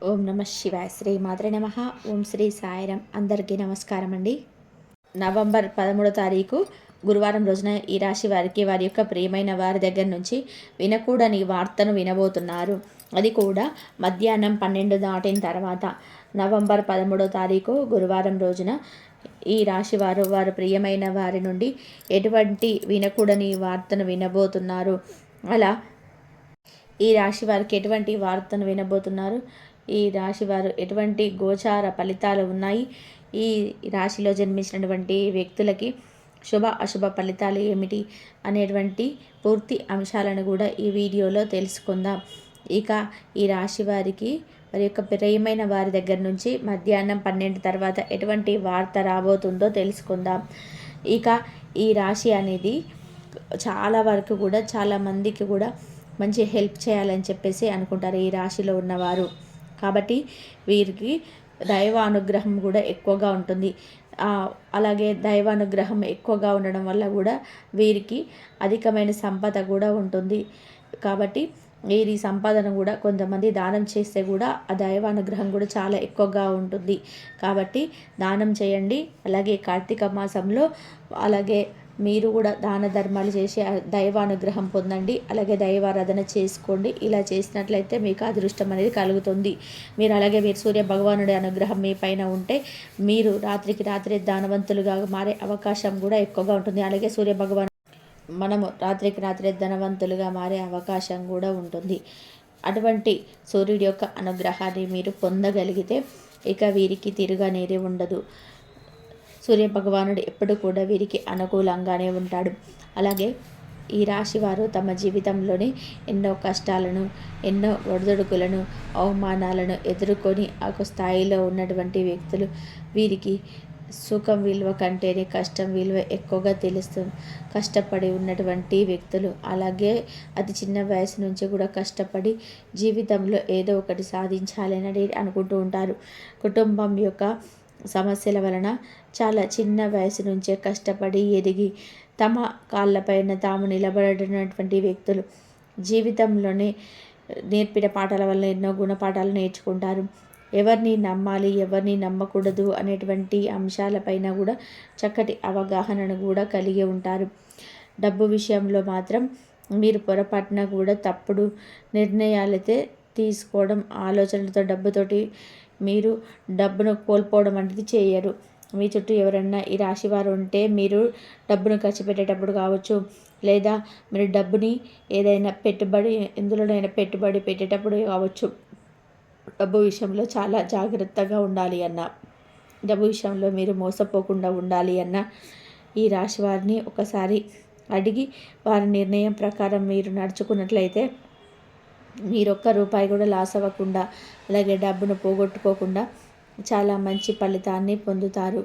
ఓం నమ శివాయ. శ్రీ మాత్రే నమ. ఓం శ్రీ సాయిరం. అందరికీ నమస్కారం అండి. నవంబర్ 13 తారీఖు గురువారం రోజున ఈ రాశి వారికి వారి యొక్క ప్రియమైన వారి దగ్గర నుంచి వినకూడని వార్తను వినబోతున్నారు. అది కూడా మధ్యాహ్నం 12 దాటిన తర్వాత. నవంబర్ 13 తారీఖు గురువారం రోజున ఈ రాశి వారు వారి ప్రియమైన వారి నుండి ఎటువంటి వినకూడని వార్తను వినబోతున్నారు. అలా ఈ రాశి వారికి ఎటువంటి వార్తను వినబోతున్నారు, ఈ రాశి వారు ఎటువంటి గోచార ఫలితాలు ఉన్నాయి, ఈ రాశిలో జన్మించినటువంటి వ్యక్తులకి శుభ అశుభ ఫలితాలు ఏమిటి అనేటువంటి పూర్తి అంశాలను కూడా ఈ వీడియోలో తెలుసుకుందాం. ఇక ఈ రాశి వారికి వారి యొక్క ప్రియమైన వారి దగ్గర నుంచి మధ్యాహ్నం 12 తర్వాత ఎటువంటి వార్త రాబోతుందో తెలుసుకుందాం. ఇక ఈ రాశి అనేది చాలా వరకు కూడా చాలామందికి కూడా మంచి హెల్ప్ చేయాలని చెప్పేసి అనుకుంటారు ఈ రాశిలో ఉన్నవారు. కాబట్టి వీరికి దైవ అనుగ్రహం కూడా ఎక్కువగా ఉంటుంది. అలాగే దైవ అనుగ్రహం ఎక్కువగా ఉండడం వల్ల కూడా వీరికి అధికమైన సంపద కూడా ఉంటుంది. కాబట్టి వీరి సంపాదన కూడా కొంతమంది దానం చేస్తే కూడా ఆ దైవ అనుగ్రహం కూడా చాలా ఎక్కువగా ఉంటుంది. కాబట్టి దానం చేయండి. అలాగే కార్తీక మాసంలో అలాగే మీరు కూడా దాన ధర్మాలు చేసి దైవానుగ్రహం పొందండి. అలాగే దైవారాధన చేసుకోండి. ఇలా చేసినట్లయితే మీకు అదృష్టం అనేది కలుగుతుంది. మీరు సూర్య భగవానుడి అనుగ్రహం మీ పైన ఉంటే మీరు రాత్రికి రాత్రే ధనవంతులుగా మారే అవకాశం కూడా ఎక్కువగా ఉంటుంది. అలాగే సూర్య భగవాను మనము రాత్రికి రాత్రే ధనవంతులుగా మారే అవకాశం కూడా ఉంటుంది. అటువంటి సూర్యుడి యొక్క అనుగ్రహాన్ని మీరు పొందగలిగితే ఇక వీరికి తిరుగనేది ఉండదు. సూర్యభగవానుడు ఎప్పుడు కూడా వీరికి అనుకూలంగానే ఉంటాడు. అలాగే ఈ రాశి వారు తమ జీవితంలోనే ఎన్నో కష్టాలను, ఎన్నో ఒడిదుడుకులను, అవమానాలను ఎదుర్కొని ఒక స్థాయిలో ఉన్నటువంటి వ్యక్తులు. వీరికి సుఖం విలువ కంటేనే కష్టం విలువ ఎక్కువగా తెలుస్తుంది. కష్టపడి ఉన్నటువంటి వ్యక్తులు, అలాగే అతి చిన్న వయసు నుంచి కూడా కష్టపడి జీవితంలో ఏదో ఒకటి సాధించాలని అనుకుంటూ ఉంటారు. కుటుంబం యొక్క సమస్యల వలన చాలా చిన్న వయసు నుంచే కష్టపడి ఎదిగి తమ కాళ్ళపైన తాము నిలబడినటువంటి వ్యక్తులు జీవితంలోనే నేర్పిన పాఠాల వల్ల ఎన్నో గుణపాఠాలు నేర్చుకుంటారు. ఎవరిని నమ్మాలి, ఎవరిని నమ్మకూడదు అనేటువంటి అంశాలపైన కూడా చక్కటి అవగాహనను కూడా కలిగి ఉంటారు. డబ్బు విషయంలో మాత్రం మీరు పొరపాటున కూడా తప్పుడు నిర్ణయాలైతే తీసుకోవడం, ఆలోచనలతో డబ్బుతోటి మీరు డబ్బును కోల్పోవడం అనేది చేయరు. మీ చుట్టూ ఎవరన్నా ఈ రాశి వారు ఉంటే మీరు డబ్బును ఖర్చు పెట్టేటప్పుడు కావచ్చు, లేదా మీరు డబ్బుని ఏదైనా ఎందులోనైనా పెట్టుబడి పెట్టేటప్పుడు కావచ్చు, డబ్బు విషయంలో చాలా జాగ్రత్తగా ఉండాలి అన్న, డబ్బు విషయంలో మీరు మోసపోకుండా ఉండాలి అన్న ఈ రాశి వారిని ఒకసారి అడిగి వారి నిర్ణయం ప్రకారం మీరు నడుచుకున్నట్లయితే మీరు ఒక్క రూపాయి కూడా లాస్ అవ్వకుండా, అలాగే డబ్బును పోగొట్టుకోకుండా చాలా మంచి ఫలితాన్ని పొందుతారు.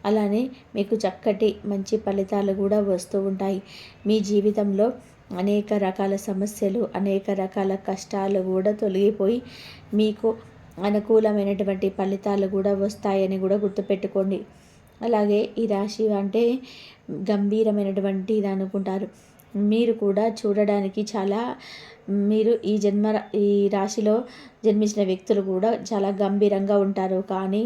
అలానే మీకు చక్కటి మంచి ఫలితాలు కూడా వస్తూ ఉంటాయి. మీ జీవితంలో అనేక రకాల సమస్యలు, అనేక రకాల కష్టాలు కూడా తొలగిపోయి మీకు అనుకూలమైనటువంటి ఫలితాలు కూడా వస్తాయని కూడా గుర్తుపెట్టుకోండి. అలాగే ఈ రాశి అంటే గంభీరమైనటువంటి ఇది అనుకుంటారు. మీరు కూడా చూడడానికి చాలా మీరు ఈ రాశిలో జన్మించిన వ్యక్తులు కూడా చాలా గంభీరంగా ఉంటారు. కానీ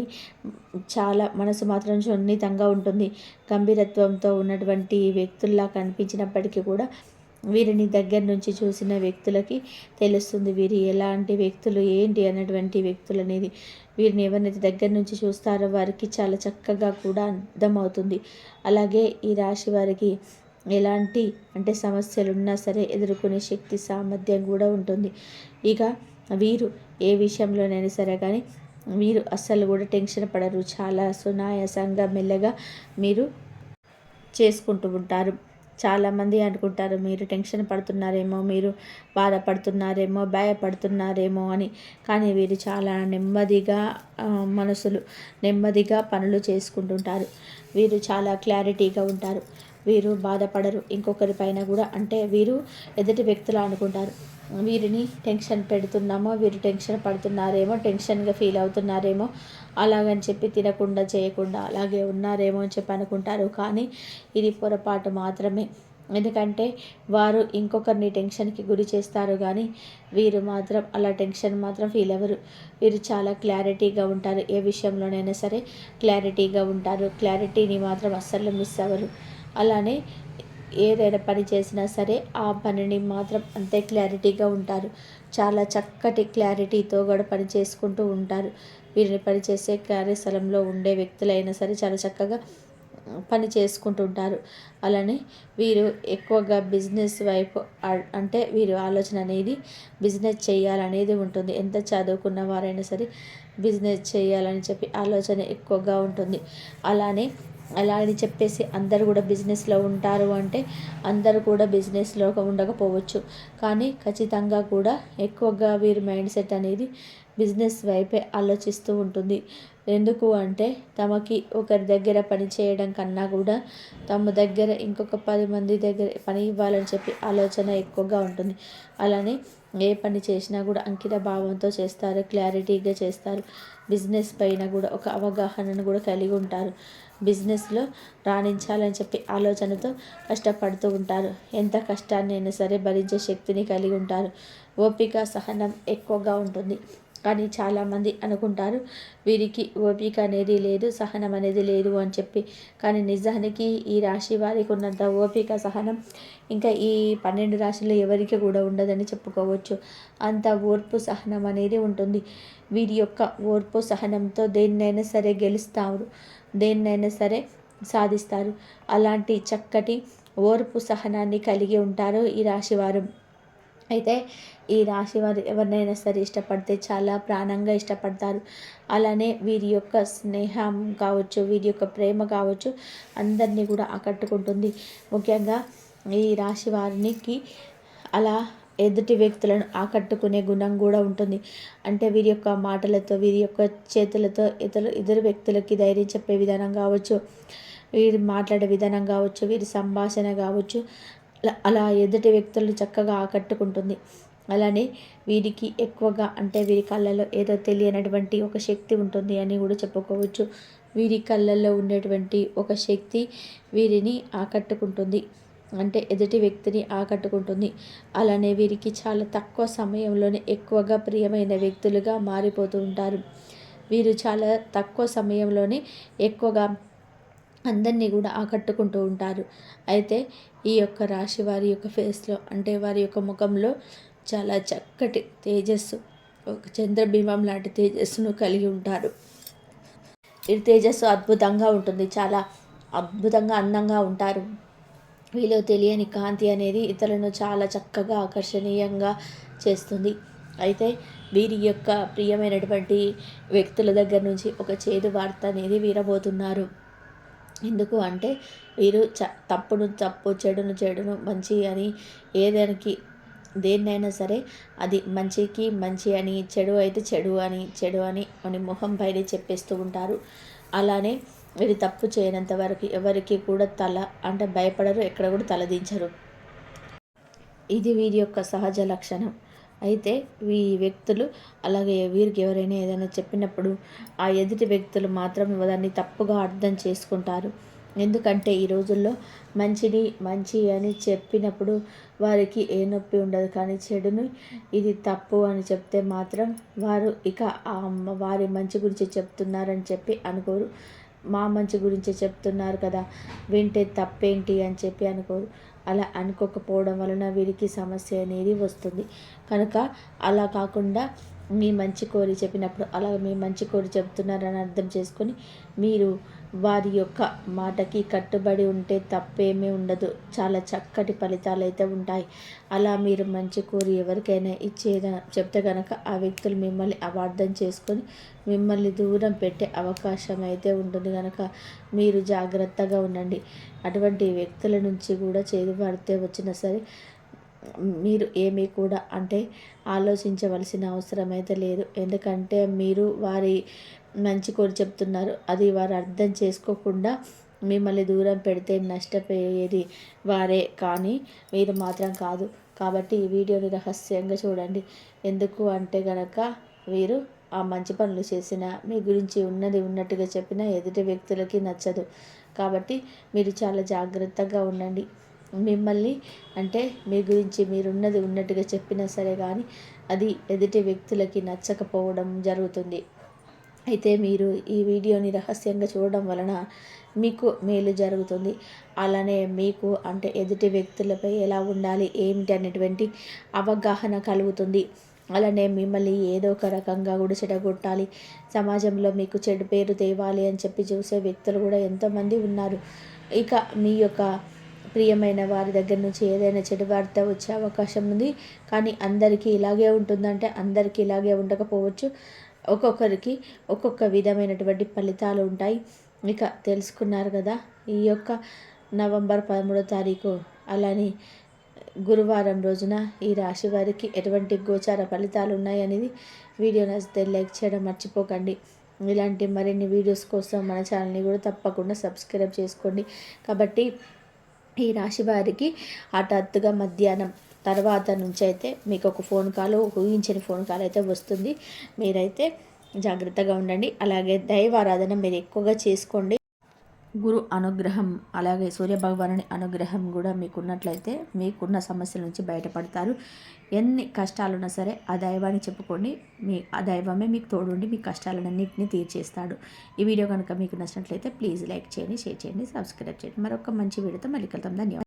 చాలా మనసు మాత్రం సున్నితంగా ఉంటుంది. గంభీరత్వంతో ఉన్నటువంటి వ్యక్తుల్లా కనిపించినప్పటికీ కూడా వీరిని దగ్గర నుంచి చూసిన వ్యక్తులకి తెలుస్తుంది వీరి ఎలాంటి వ్యక్తులు ఏంటి అన్నటువంటి వ్యక్తులు అనేది. వీరిని ఎవరినైతే దగ్గర నుంచి చూస్తారో వారికి చాలా చక్కగా కూడా అర్థమవుతుంది. అలాగే ఈ రాశి వారికి ఎలాంటి సమస్యలు ఉన్నా సరే ఎదుర్కొనే శక్తి సామర్థ్యం కూడా ఉంటుంది. ఇక వీరు ఏ విషయంలోనైనా సరే కానీ వీరు అస్సలు కూడా టెన్షన్ పడరు. చాలా సునాయాసంగా మెల్లగా మీరు చేసుకుంటూ ఉంటారు. చాలామంది అనుకుంటారు మీరు టెన్షన్ పడుతున్నారేమో, మీరు బాధపడుతున్నారేమో, భయపడుతున్నారేమో అని. కానీ వీరు చాలా నెమ్మదిగా నెమ్మదిగా పనులు చేసుకుంటుంటారు. వీరు చాలా క్లారిటీగా ఉంటారు. వీరు బాధపడరు ఇంకొకరిపైన కూడా. వీరు ఎదుటి వ్యక్తులు అనుకుంటారు వీరిని టెన్షన్ పెడుతున్నామో, వీరు టెన్షన్ పడుతున్నారేమో, టెన్షన్గా ఫీల్ అవుతున్నారేమో, అలాగని చెప్పి తినకుండా చేయకుండా అలాగే ఉన్నారేమో అని చెప్పి అనుకుంటారు. కానీ ఇది పొరపాటు మాత్రమే. ఎందుకంటే వారు ఇంకొకరిని టెన్షన్కి గురి చేస్తారు, కానీ వీరు మాత్రం అలా టెన్షన్ మాత్రం ఫీల్ అవ్వరు. వీరు చాలా క్లారిటీగా ఉంటారు, ఏ విషయంలోనైనా సరే క్లారిటీగా ఉంటారు. క్లారిటీని మాత్రం అస్సలు మిస్ అవ్వరు. అలానే ఏదైనా పని చేసినా సరే ఆ పనిని మాత్రం అంతే క్లారిటీగా ఉంటారు. చాలా చక్కటి క్లారిటీతో కూడా పని చేసుకుంటూ ఉంటారు. వీరిని పనిచేసే కార్యస్థలంలో ఉండే వ్యక్తులైనా సరే చాలా చక్కగా పని చేసుకుంటుంటారు. అలానే వీరు ఎక్కువగా బిజినెస్ వైపు అంటే వీరి ఆలోచన అనేది బిజినెస్ చేయాలనేది ఉంటుంది. ఎంత చదువుకున్న వారైనా సరే బిజినెస్ చేయాలని చెప్పి ఆలోచన ఎక్కువగా ఉంటుంది. అలానే అలా అని చెప్పేసి అందరూ కూడా బిజినెస్లో ఉంటారు అంటే అందరూ కూడా బిజినెస్లో ఉండకపోవచ్చు, కానీ ఖచ్చితంగా కూడా ఎక్కువగా వీరి మైండ్ సెట్ అనేది బిజినెస్ వైపే ఆలోచిస్తూ ఉంటుంది. ఎందుకు అంటే తమకి ఒకరి దగ్గర పని చేయడం కన్నా కూడా తమ దగ్గర ఇంకొక 10 మంది దగ్గర పని ఇవ్వాలని చెప్పి ఆలోచన ఎక్కువగా ఉంటుంది. అలానే ఏ పని చేసినా కూడా అంకిత భావంతో చేస్తారు, క్లారిటీగా చేస్తారు. బిజినెస్ పైన కూడా ఒక అవగాహనను కూడా కలిగి ఉంటారు. బిజినెస్లో రాణించాలని చెప్పి ఆలోచనతో కష్టపడుతూ ఉంటారు. ఎంత కష్టాన్ని అయినా సరే భరించే శక్తిని కలిగి ఉంటారు. ఓపిక సహనం ఎక్కువగా ఉంటుంది. కానీ చాలామంది అనుకుంటారు వీరికి ఓపిక అనేది లేదు, సహనం అనేది లేదు అని చెప్పి. కానీ నిజానికి ఈ రాశి వారికి ఉన్నంత ఓపిక సహనం ఇంకా ఈ 12 రాశుల్లో ఎవరికి కూడా ఉండదని చెప్పుకోవచ్చు. అంత ఓర్పు సహనం అనేది ఉంటుంది. వీరి యొక్క ఓర్పు సహనంతో దేన్నైనా సరే గెలుస్తారు, దేన్నైనా సరే సాధిస్తారు. అలాంటి చక్కటి ఓర్పు సహనాన్ని కలిగి ఉంటారు ఈ రాశివారు. అయితే ఈ రాశి వారు ఎవరినైనా సరే ఇష్టపడితే చాలా ప్రాణంగా ఇష్టపడతారు. అలానే వీరి యొక్క స్నేహం కావచ్చు, వీరి యొక్క ప్రేమ కావచ్చు, అందరినీ కూడా ఆకట్టుకుంటుంది. ముఖ్యంగా ఈ రాశి వారికి అలా ఎదుటి వ్యక్తులను ఆకట్టుకునే గుణం కూడా ఉంటుంది. అంటే వీరి యొక్క మాటలతో, వీరి యొక్క చేతులతో ఇతరు వ్యక్తులకి ధైర్యం చెప్పే విధానం కావచ్చు, వీరు మాట్లాడే విధానం కావచ్చు, వీరి సంభాషణ కావచ్చు, అలా ఎదుటి వ్యక్తులను చక్కగా ఆకట్టుకుంటుంది. అలానే వీరికి ఎక్కువగా అంటే వీరి కళ్ళలో ఏదో తెలియనటువంటి ఒక శక్తి ఉంటుంది అని కూడా చెప్పుకోవచ్చు. వీరి కళ్ళల్లో ఉండేటువంటి ఒక శక్తి వీరిని ఆకట్టుకుంటుంది, అంటే ఎదుటి వ్యక్తిని ఆకట్టుకుంటుంది. అలానే వీరికి చాలా తక్కువ సమయంలోనే ఎక్కువగా ప్రియమైన వ్యక్తులుగా మారిపోతూ ఉంటారు. వీరు చాలా తక్కువ సమయంలోనే ఎక్కువగా అందరినీ కూడా ఆకట్టుకుంటూ ఉంటారు. అయితే ఈ యొక్క రాశి వారి యొక్క ఫేస్లో అంటే వారి యొక్క ముఖంలో చాలా చక్కటి తేజస్సు, ఒక చంద్రబింబం లాంటి తేజస్సును కలిగి ఉంటారు. ఈ తేజస్సు అద్భుతంగా ఉంటుంది, చాలా అద్భుతంగా అందంగా ఉంటారు. వీళ్ళు తెలియని కాంతి అనేది ఇతరులను చాలా చక్కగా ఆకర్షణీయంగా చేస్తుంది. అయితే వీరి యొక్క ప్రియమైనటువంటి వ్యక్తుల దగ్గర నుంచి ఒక చేదు వార్త అనేది వీరబోతున్నారు. ఎందుకు అంటే వీరు తప్పును తప్పు, చెడును చెడును, మంచి అని ఏదానికి దేన్నైనా సరే అది మంచికి మంచి అని, చెడు అయితే చెడు అని అని మొహం పైన చెప్పేస్తూ ఉంటారు. అలానే వీరు తప్పు చేయనంత వరకు ఎవరికి కూడా తల అంటే భయపడరు, ఎక్కడ కూడా తలదించరు. ఇది వీరి యొక్క సహజ లక్షణం. అయితే ఈ వ్యక్తులు అలాగే వీరికి ఎవరైనా ఏదైనా చెప్పినప్పుడు ఆ ఎదుటి వ్యక్తులు మాత్రం దాన్ని తప్పుగా అర్థం చేసుకుంటారు. ఎందుకంటే ఈ రోజుల్లో మంచిని మంచి అని చెప్పినప్పుడు వారికి ఏ నొప్పి ఉండదు, కానీ చెడును ఇది తప్పు అని చెప్తే మాత్రం వారు ఇక వారి మంచి గురించి చెప్తున్నారని చెప్పి అనుకోరు. మా మంచి గురించి చెప్తున్నారు కదా, వింటే తప్పేంటి అని చెప్పి అనుకోరు. అలా అనుకోకపోవడం వలన వీరికి సమస్య అనేది వస్తుంది. కనుక అలా కాకుండా మీ మంచి కోరి చెప్పినప్పుడు అలా మీ మంచి కోరి చెప్తున్నారని అర్థం చేసుకొని మీరు వారి యొక్క మాటకి కట్టుబడి ఉంటే తప్పేమీ ఉండదు. చాలా చక్కటి ఫలితాలు అయితే ఉంటాయి. అలా మీరు మంచి కోరి ఎవరికైనా చెప్తే కనుక ఆ వ్యక్తులు మిమ్మల్ని అపార్థం చేసుకొని మిమ్మల్ని దూరం పెట్టే అవకాశం అయితే ఉంటుంది. కనుక మీరు జాగ్రత్తగా ఉండండి. అటువంటి వ్యక్తుల నుంచి కూడా చేదు వార్త వచ్చినా సరే మీరు ఏమీ కూడా అంటే ఆలోచించవలసిన అవసరం అయితే లేదు. ఎందుకంటే మీరు వారి మంచి కోరి చెప్తున్నారు, అది వారు అర్థం చేసుకోకుండా మిమ్మల్ని దూరం పెడితే నష్టపోయేది వారే, కానీ మీరు మాత్రం కాదు. కాబట్టి ఈ వీడియోని రహస్యంగా చూడండి. ఎందుకు అంటే గనక వీరు ఆ మంచి పనులు చేసిన మీ గురించి ఉన్నది ఉన్నట్టుగా చెప్పిన ఎదుటి వ్యక్తులకి నచ్చదు. కాబట్టి మీరు చాలా జాగ్రత్తగా ఉండండి. మిమ్మల్ని అంటే మీ గురించి మీరున్నది ఉన్నట్టుగా చెప్పినా సరే కానీ అది ఎదుటి వ్యక్తులకి నచ్చకపోవడం జరుగుతుంది. అయితే మీరు ఈ వీడియోని రహస్యంగా చూడడం వలన మీకు మేలు జరుగుతుంది. అలానే మీకు అంటే ఎదుటి వ్యక్తులపై ఎలా ఉండాలి ఏమిటి అనేటువంటి అవగాహన కలుగుతుంది. అలానే మిమ్మల్ని ఏదో ఒక రకంగా కూడా చెడగొట్టాలి, సమాజంలో మీకు చెడు పేరు తేవాలి అని చెప్పి చూసే వ్యక్తులు కూడా ఎంతోమంది ఉన్నారు. ఇక మీ యొక్క ప్రియమైన వారి దగ్గర నుంచి ఏదైనా చెడు వార్త వచ్చే అవకాశం ఉంది. కానీ అందరికీ ఇలాగే ఉంటుందంటే అందరికీ ఇలాగే ఉండకపోవచ్చు. ఒక్కొక్కరికి ఒక్కొక్క విధమైనటువంటి ఫలితాలు ఉంటాయి. ఇక తెలుసుకున్నారు కదా ఈ యొక్క నవంబర్ 13వ తారీఖు అలానే గురువారం రోజున ఈ రాశి వారికి ఎటువంటి గోచార ఫలితాలు ఉన్నాయనేది వీడియో నచ్చితే లైక్ చేయడం మర్చిపోకండి. ఇలాంటి మరిన్ని వీడియోస్ కోసం మన ఛానల్ని కూడా తప్పకుండా సబ్స్క్రైబ్ చేసుకోండి. కాబట్టి ఈ రాశి వారికి హఠాత్తుగా మధ్యాహ్నం తర్వాత నుంచి అయితే మీకు ఒక ఫోన్ కాల్, ఊహించని ఫోన్ కాల్ అయితే వస్తుంది. మీరైతే జాగ్రత్తగా ఉండండి. అలాగే దైవారాధన మీరు ఎక్కువగా చేసుకోండి. గురు అనుగ్రహం అలాగే సూర్యభగవానుని అనుగ్రహం కూడా మీకున్నట్లయితే మీకున్న సమస్యల నుంచి బయటపడతారు. ఎన్ని కష్టాలున్నా సరే ఆ దైవాన్ని చెప్పుకోండి. ఆ దైవమే మీకు తోడుండి మీ కష్టాలన్నింటినీ తీర్చేస్తాడు. ఈ వీడియో కనుక మీకు నచ్చినట్లయితే ప్లీజ్ లైక్ చేయండి, షేర్ చేయండి, సబ్స్క్రైబ్ చేయండి. మరొక మంచి వీడియోతో మళ్ళీ కలుద్దాం. ధన్యవాదాలు.